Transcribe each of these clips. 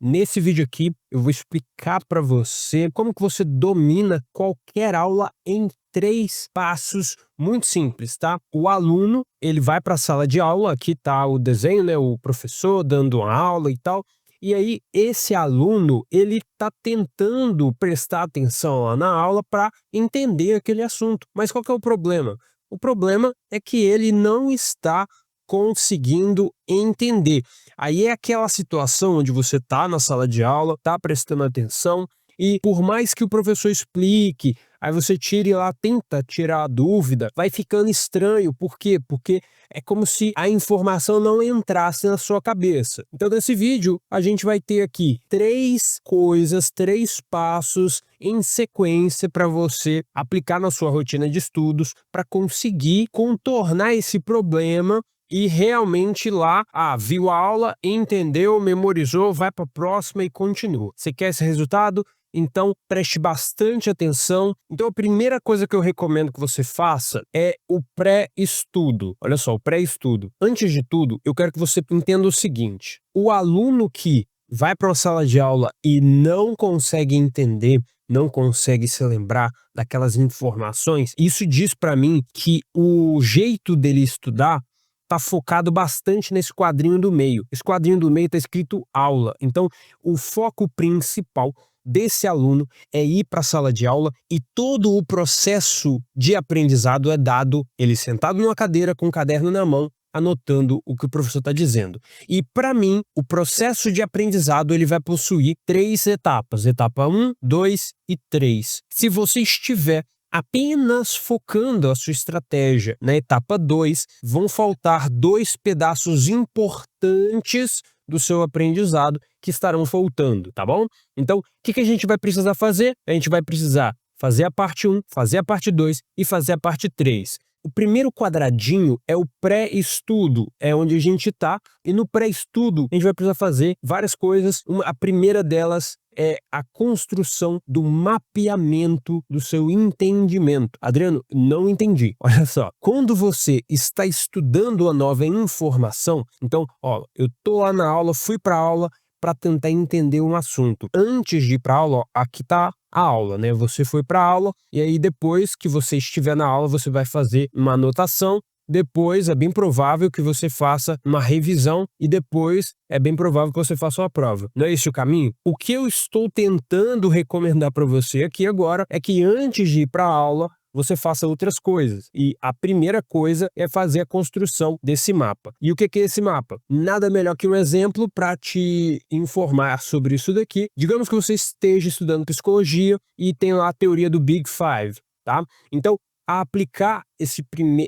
Nesse vídeo aqui, eu vou explicar para você como que você domina qualquer aula em 3 passos muito simples, tá? O aluno, ele vai para a sala de aula, aqui tá o desenho, né, o professor dando uma aula e tal, e aí esse aluno, ele tá tentando prestar atenção lá na aula para entender aquele assunto. Mas qual que é o problema? O problema é que ele não está conseguindo entender. Aí é aquela situação onde você está na sala de aula, está prestando atenção, e por mais que o professor explique, aí você tire lá, tenta tirar a dúvida, vai ficando estranho. Por quê? Porque é como se a informação não entrasse na sua cabeça. Então, nesse vídeo, a gente vai ter aqui 3 coisas, 3 passos em sequência para você aplicar na sua rotina de estudos para conseguir contornar esse problema e realmente ir lá, viu a aula, entendeu, memorizou, vai para a próxima e continua. Você quer esse resultado? Então preste bastante atenção. Então a primeira coisa que eu recomendo que você faça é o pré-estudo. Olha só, o pré-estudo. Antes de tudo, eu quero que você entenda o seguinte: o aluno que vai para uma sala de aula e não consegue entender, não consegue se lembrar daquelas informações, isso diz para mim que o jeito dele estudar tá focado bastante nesse quadrinho do meio. Esse quadrinho do meio tá escrito aula. Então, o foco principal desse aluno é ir para a sala de aula e todo o processo de aprendizado é dado ele sentado numa cadeira com um caderno na mão, anotando o que o professor está dizendo. E para mim, o processo de aprendizado ele vai possuir 3 etapas: etapa 1, 2 e 3. Se você estiver apenas focando a sua estratégia na etapa 2, vão faltar 2 pedaços importantes do seu aprendizado que estarão faltando, tá bom? Então, o que a gente vai precisar fazer? A gente vai precisar fazer a parte 1, fazer a parte 2 e fazer a parte 3. O primeiro quadradinho é o pré-estudo, é onde a gente está, e no pré-estudo a gente vai precisar fazer várias coisas. A primeira delas é a construção do mapeamento do seu entendimento. Adriano, não entendi. Olha só, quando você está estudando uma nova informação, então, eu tô lá na aula, fui para a aula para tentar entender um assunto. Antes de ir para a aula, aqui tá a aula, né? Você foi para a aula e aí depois que você estiver na aula, você vai fazer uma anotação. Depois é bem provável que você faça uma revisão e depois é bem provável que você faça uma prova. Não é esse o caminho? O que eu estou tentando recomendar para você aqui agora é que antes de ir para a aula, você faça outras coisas. E a primeira coisa é fazer a construção desse mapa. E o que é esse mapa? Nada melhor que um exemplo para te informar sobre isso daqui. Digamos que você esteja estudando psicologia e tem lá a teoria do Big Five, tá? Então, a aplicar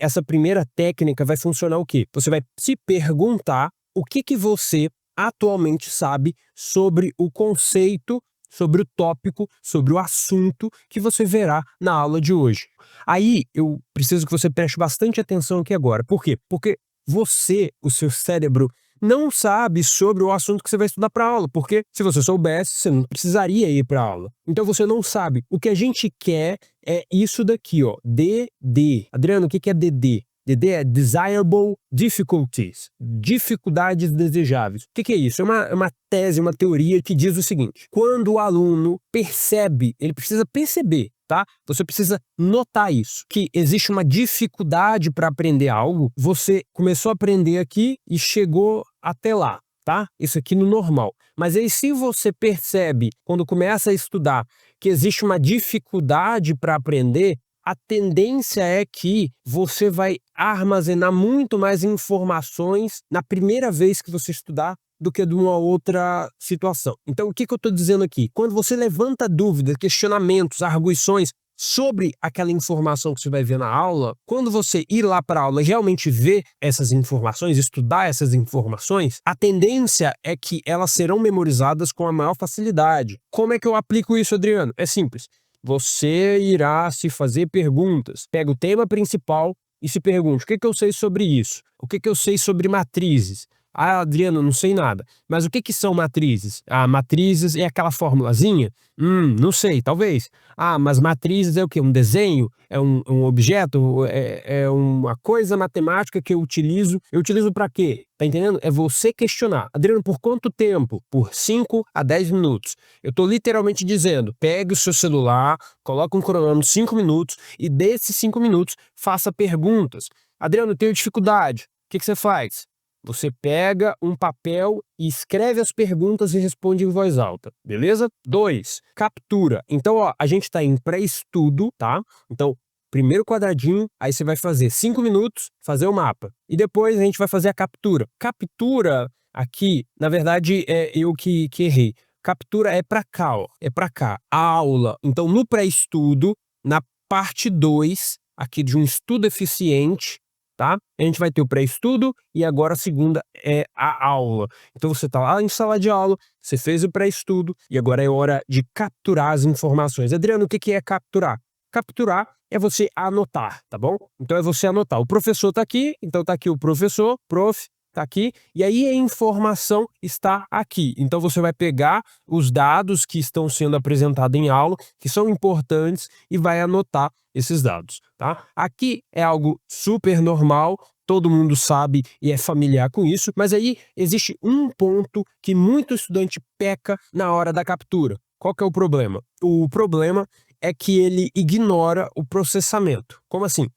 essa primeira técnica vai funcionar o quê? Você vai se perguntar o que você atualmente sabe sobre o conceito, sobre o tópico, sobre o assunto que você verá na aula de hoje. Aí eu preciso que você preste bastante atenção aqui agora. Por quê? Porque você, o seu cérebro, não sabe sobre o assunto que você vai estudar para a aula, porque se você soubesse, você não precisaria ir para a aula. Então você não sabe. O que a gente quer é isso daqui, ó, DD. Adriano, o que é DD? DD é Desirable Difficulties, dificuldades desejáveis. O que é isso? É uma tese, uma teoria que diz o seguinte: quando o aluno percebe, ele precisa perceber, tá? Você precisa notar isso, que existe uma dificuldade para aprender algo. Você começou a aprender aqui e chegou até lá, tá? Isso aqui no normal. Mas aí se você percebe, quando começa a estudar, que existe uma dificuldade para aprender, a tendência é que você vai armazenar muito mais informações na primeira vez que você estudar do que de uma outra situação. Então, o que eu estou dizendo aqui? Quando você levanta dúvidas, questionamentos, arguições sobre aquela informação que você vai ver na aula, quando você ir lá para a aula e realmente ver essas informações, estudar essas informações, a tendência é que elas serão memorizadas com a maior facilidade. Como é que eu aplico isso, Adriano? É simples. Você irá se fazer perguntas. Pega o tema principal e se pergunte: o que eu sei sobre isso? O que eu sei sobre matrizes? Ah, Adriano, não sei nada. Mas o que que são matrizes? Ah, matrizes é aquela formulazinha? Não sei, talvez. Ah, mas matrizes é o quê? Um desenho? É um objeto? É uma coisa matemática que eu utilizo. Eu utilizo para quê? Tá entendendo? É você questionar. Adriano, por quanto tempo? Por 5 a 10 minutos. Eu tô literalmente dizendo, pegue o seu celular, coloca um cronômetro 5 minutos e desses 5 minutos faça perguntas. Adriano, eu tenho dificuldade. O que que você faz? Você pega um papel e escreve as perguntas e responde em voz alta, beleza? 2, captura. Então, ó, a gente está em pré-estudo, tá? Então, primeiro quadradinho, aí você vai fazer 5 minutos, fazer o mapa. E depois a gente vai fazer a captura. Captura aqui, na verdade, é eu que errei. Captura é para cá, ó. É para cá. A aula. Então, no pré-estudo, na parte 2, aqui de um estudo eficiente, tá? A gente vai ter o pré-estudo e agora a segunda é a aula. Então você está lá em sala de aula, você fez o pré-estudo e agora é hora de capturar as informações. Adriano, o que que é capturar? Capturar é você anotar, tá bom? Então é você anotar. O professor está aqui, então está aqui o professor, prof, está aqui, e aí a informação está aqui. Então você vai pegar os dados que estão sendo apresentados em aula, que são importantes, e vai anotar esses dados, tá? Aqui é algo super normal, todo mundo sabe e é familiar com isso, mas aí existe um ponto que muito estudante peca na hora da captura. Qual que é o problema? O problema é que ele ignora o processamento. Como assim?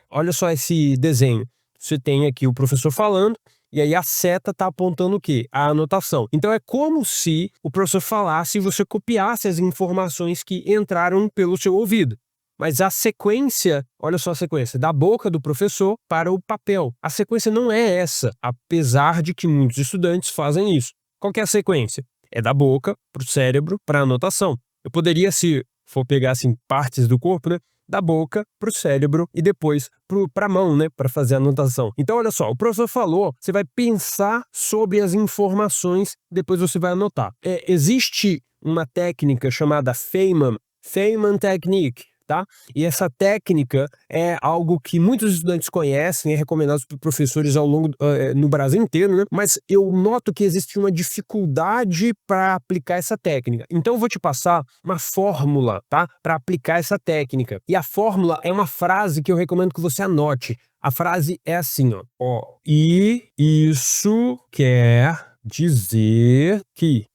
Olha só esse desenho. Você tem aqui o professor falando, e aí a seta está apontando o quê? A anotação. Então é como se o professor falasse e você copiasse as informações que entraram pelo seu ouvido. Mas a sequência, olha só a sequência, da boca do professor para o papel. A sequência não é essa, apesar de que muitos estudantes fazem isso. Qual que é a sequência? É da boca para o cérebro para a anotação. Eu poderia, se for pegar assim, partes do corpo, né? Da boca para o cérebro e depois para a mão, né, para fazer a anotação. Então, olha só, o professor falou, você vai pensar sobre as informações, depois você vai anotar. Existe uma técnica chamada Feynman Technique, tá? E essa técnica é algo que muitos estudantes conhecem, é recomendado por professores ao longo no Brasil inteiro, né? Mas eu noto que existe uma dificuldade para aplicar essa técnica. Então eu vou te passar uma fórmula, tá? Para aplicar essa técnica. E a fórmula é uma frase que eu recomendo que você anote. A frase é assim, ó. E isso quer dizer que...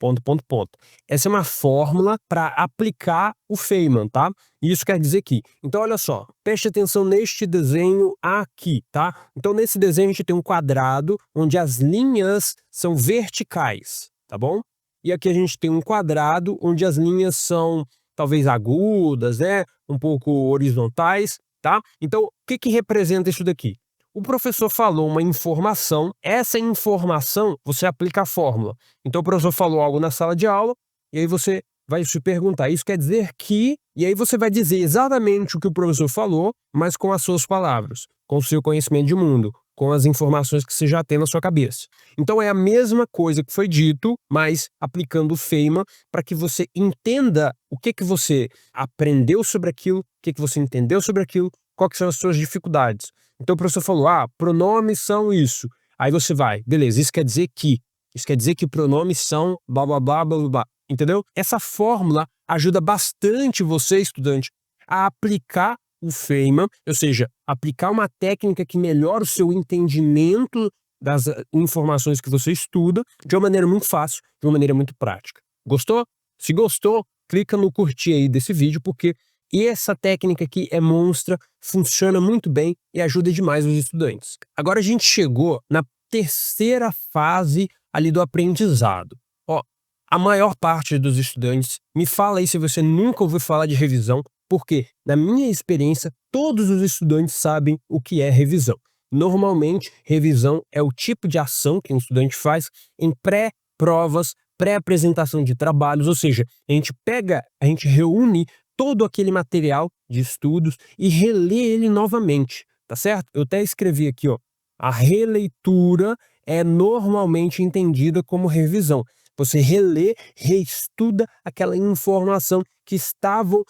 Essa é uma fórmula para aplicar o Feynman, tá? Isso quer dizer que... Então, olha só, preste atenção neste desenho aqui, tá? Então, nesse desenho a gente tem um quadrado onde as linhas são verticais, tá bom? E aqui a gente tem um quadrado onde as linhas são talvez agudas, né? Um pouco horizontais, tá? Então, o que que representa isso daqui? O professor falou uma informação, essa informação você aplica a fórmula. Então o professor falou algo na sala de aula, e aí você vai se perguntar, isso quer dizer que... E aí você vai dizer exatamente o que o professor falou, mas com as suas palavras, com o seu conhecimento de mundo, com as informações que você já tem na sua cabeça. Então é a mesma coisa que foi dito, mas aplicando o Feynman para que você entenda o que que você aprendeu sobre aquilo, o que que você entendeu sobre aquilo, quais são as suas dificuldades. Então o professor falou, pronomes são isso. Aí você vai, beleza, isso quer dizer que pronomes são blá blá blá blá blá. Entendeu? Essa fórmula ajuda bastante você, estudante, a aplicar o Feynman, ou seja, aplicar uma técnica que melhora o seu entendimento das informações que você estuda de uma maneira muito fácil, de uma maneira muito prática. Gostou? Se gostou, clica no curtir aí desse vídeo, porque essa técnica aqui é monstra, funciona muito bem e ajuda demais os estudantes. Agora a gente chegou na terceira fase ali do aprendizado. Ó, a maior parte dos estudantes, me fala aí se você nunca ouviu falar de revisão, porque, na minha experiência, todos os estudantes sabem o que é revisão. Normalmente, revisão é o tipo de ação que um estudante faz em pré-provas, pré-apresentação de trabalhos, ou seja, a gente reúne todo aquele material de estudos e relê ele novamente, tá certo? Eu até escrevi aqui, ó, a releitura é normalmente entendida como revisão. Você relê, reestuda aquela informação que estavam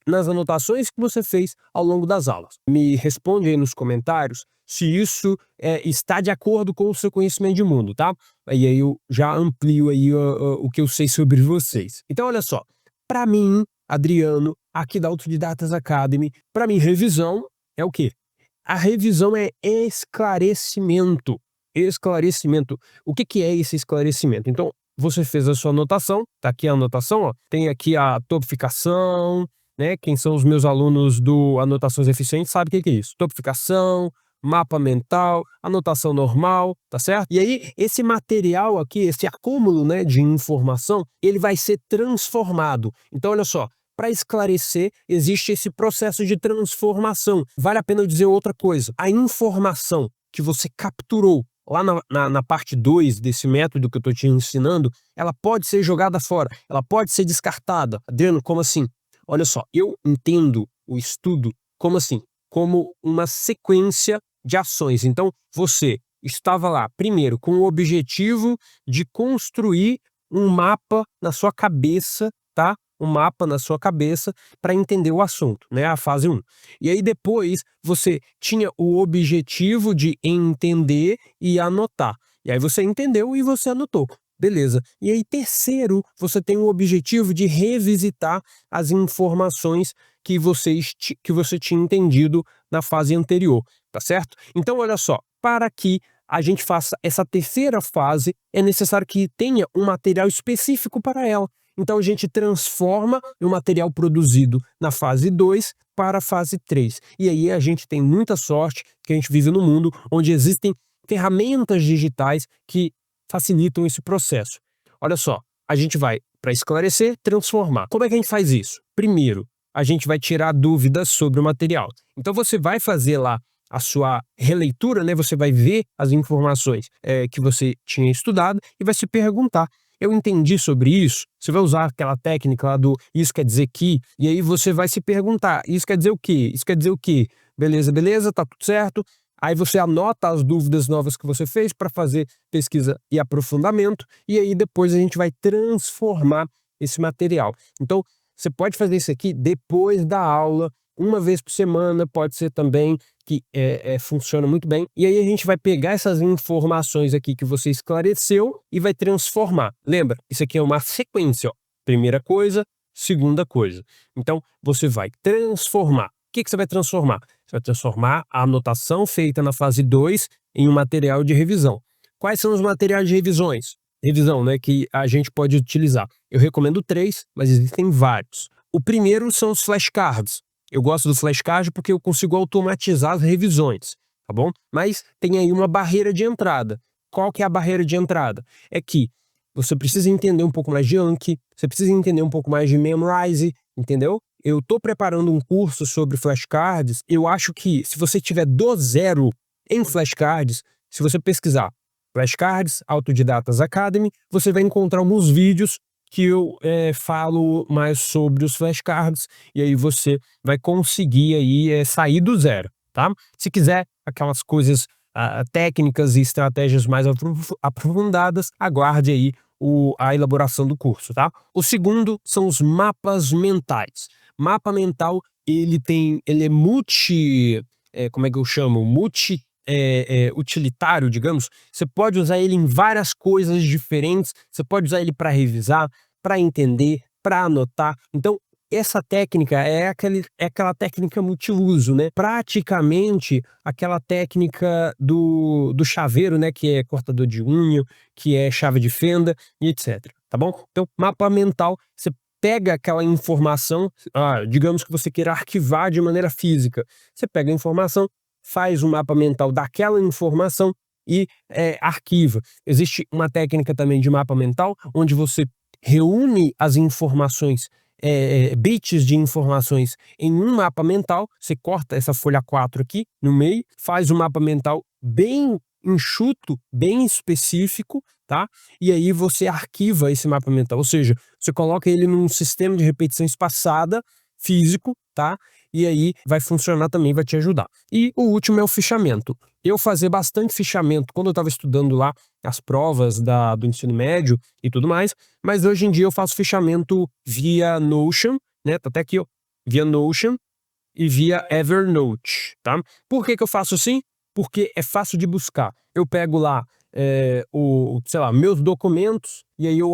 nas anotações que você fez ao longo das aulas. Me responde aí nos comentários se isso está de acordo com o seu conhecimento de mundo, tá? E aí eu já amplio aí o que eu sei sobre vocês. Então, olha só, para mim, Adriano, aqui da Autodidatas Academy, para mim, revisão é o quê? A revisão é esclarecimento. Esclarecimento. O que que é esse esclarecimento? Então, você fez a sua anotação, tá aqui a anotação, ó. Tem aqui a topificação, né? Quem são os meus alunos do Anotações Eficientes sabe o que que é isso. Topificação, mapa mental, anotação normal, tá certo? E aí, esse material aqui, esse acúmulo, né, de informação, ele vai ser transformado. Então, olha só, para esclarecer, existe esse processo de transformação. Vale a pena eu dizer outra coisa. A informação que você capturou lá na parte 2 desse método que eu estou te ensinando, ela pode ser jogada fora, ela pode ser descartada. Adriano, como assim? Olha só, eu entendo o estudo como assim? Como uma sequência de ações. Então, você estava lá, primeiro, com o objetivo de construir um mapa na sua cabeça, tá? Um mapa na sua cabeça para entender o assunto, né? A fase 1. E aí depois você tinha o objetivo de entender e anotar. E aí você entendeu e você anotou. Beleza. E aí terceiro, você tem o objetivo de revisitar as informações que você tinha entendido na fase anterior, tá certo? Então olha só, para que a gente faça essa terceira fase, é necessário que tenha um material específico para ela. Então a gente transforma o material produzido na fase 2 para a fase 3. E aí a gente tem muita sorte que a gente vive num mundo onde existem ferramentas digitais que facilitam esse processo. Olha só, a gente vai para esclarecer, transformar. Como é que a gente faz isso? Primeiro, a gente vai tirar dúvidas sobre o material. Então você vai fazer lá a sua releitura, né? Você vai ver as informações que você tinha estudado e vai se perguntar: eu entendi sobre isso? Você vai usar aquela técnica lá do isso quer dizer que, e aí você vai se perguntar, isso quer dizer o quê? Isso quer dizer o quê? Beleza, beleza, tá tudo certo. Aí você anota as dúvidas novas que você fez para fazer pesquisa e aprofundamento, e aí depois a gente vai transformar esse material. Então, você pode fazer isso aqui depois da aula, uma vez por semana, pode ser também, que funciona muito bem. E aí a gente vai pegar essas informações aqui que você esclareceu e vai transformar. Lembra, isso aqui é uma sequência, ó. Primeira coisa, segunda coisa. Então, você vai transformar. O que você vai transformar? Você vai transformar a anotação feita na fase 2 em um material de revisão. Quais são os materiais de revisão, né, que a gente pode utilizar? Eu recomendo 3, mas existem vários. O primeiro são os flashcards. Eu gosto do flashcard porque eu consigo automatizar as revisões, tá bom? Mas tem aí uma barreira de entrada. Qual que é a barreira de entrada? É que você precisa entender um pouco mais de Anki, você precisa entender um pouco mais de Memrise, entendeu? Eu estou preparando um curso sobre flashcards. Eu acho que se você tiver do zero em flashcards, se você pesquisar Flashcards Autodidatas Academy, você vai encontrar alguns vídeos que eu falo mais sobre os flashcards, e aí você vai conseguir aí sair do zero, tá? Se quiser aquelas coisas técnicas e estratégias mais aprofundadas, aguarde aí a elaboração do curso, tá? O segundo são os mapas mentais. Mapa mental, ele é como é que eu chamo? Utilitário, digamos. Você pode usar ele em várias coisas diferentes, você pode usar ele para revisar, para entender, para anotar. Então, essa técnica é aquela técnica multiuso, né? Praticamente aquela técnica do chaveiro, né? Que é cortador de unha, que é chave de fenda e etc. Tá bom? Então, mapa mental, você pega aquela informação, digamos que você queira arquivar de maneira física. Você pega a informação, faz um mapa mental daquela informação e arquiva. Existe uma técnica também de mapa mental, onde você reúne as informações, bits de informações em um mapa mental. Você corta essa folha 4 aqui no meio, faz um mapa mental bem enxuto, bem específico, tá? E aí você arquiva esse mapa mental, ou seja, você coloca ele num sistema de repetição espaçada, físico, tá? E aí vai funcionar também, vai te ajudar. E o último é o fichamento. Eu fazia bastante fichamento quando eu estava estudando lá as provas do ensino médio e tudo mais, mas hoje em dia eu faço fichamento via Notion, né? Tá até aqui, ó, via Notion e via Evernote, tá? Por que que eu faço assim? porque é fácil de buscar. Eu pego lá sei lá, meus documentos, e aí eu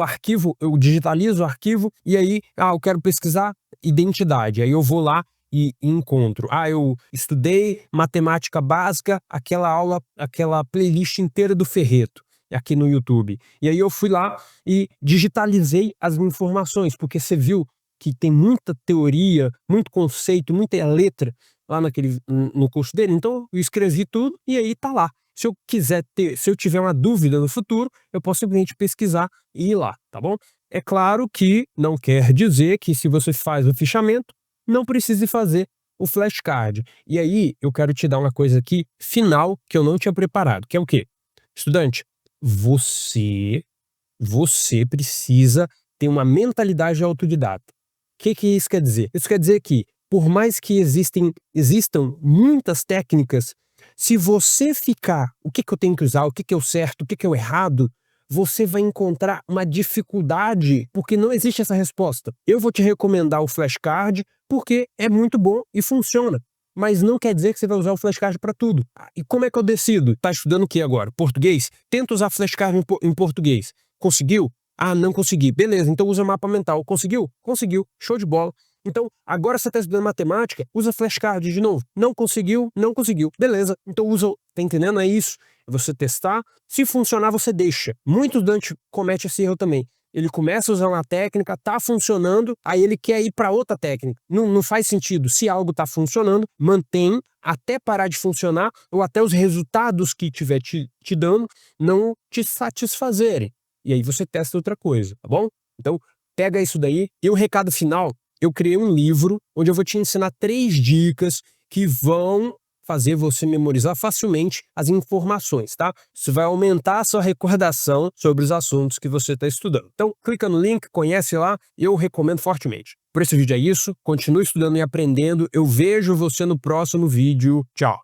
digitalizo o arquivo, e aí, eu quero pesquisar identidade, aí eu vou lá e encontro. Eu estudei matemática básica, aquela playlist inteira do Ferreto, aqui no YouTube. E aí eu fui lá e digitalizei as informações, porque você viu que tem muita teoria, muito conceito, muita letra lá no curso dele, então eu escrevi tudo e aí tá lá. Se eu tiver uma dúvida no futuro, eu posso simplesmente pesquisar e ir lá, tá bom? É claro que não quer dizer que se você faz o fichamento, não precise fazer o flashcard. E aí, eu quero te dar uma coisa aqui, final, que eu não tinha preparado, que é o quê? Estudante, você precisa ter uma mentalidade autodidata. O que isso quer dizer? Isso quer dizer que, por mais que existam muitas técnicas, se você ficar, o que eu tenho que usar, o que é o certo, o que é o errado, você vai encontrar uma dificuldade, porque não existe essa resposta. Eu vou te recomendar o flashcard, porque é muito bom e funciona. Mas não quer dizer que você vai usar o flashcard para tudo. E como é que eu decido? Tá estudando o que agora? Português? Tenta usar flashcard em português. Conseguiu? Não consegui. Beleza, então usa mapa mental. Conseguiu? Conseguiu. Show de bola. Então, agora você está estudando matemática, usa flashcard de novo. Não conseguiu? Não conseguiu. Beleza, então usa... Tá entendendo? É isso. É você testar. Se funcionar, você deixa. Muito estudante comete esse erro também. Ele começa a usar uma técnica, tá funcionando, aí ele quer ir para outra técnica. Não faz sentido. Se algo tá funcionando, mantém até parar de funcionar ou até os resultados que tiver te dando não te satisfazerem. E aí você testa outra coisa, tá bom? Então, pega isso daí. E o recado final, eu criei um livro onde eu vou te ensinar 3 dicas que vão fazer você memorizar facilmente as informações, tá? Isso vai aumentar a sua recordação sobre os assuntos que você está estudando. Então, clica no link, conhece lá, eu recomendo fortemente. Por esse vídeo é isso, continue estudando e aprendendo. Eu vejo você no próximo vídeo. Tchau!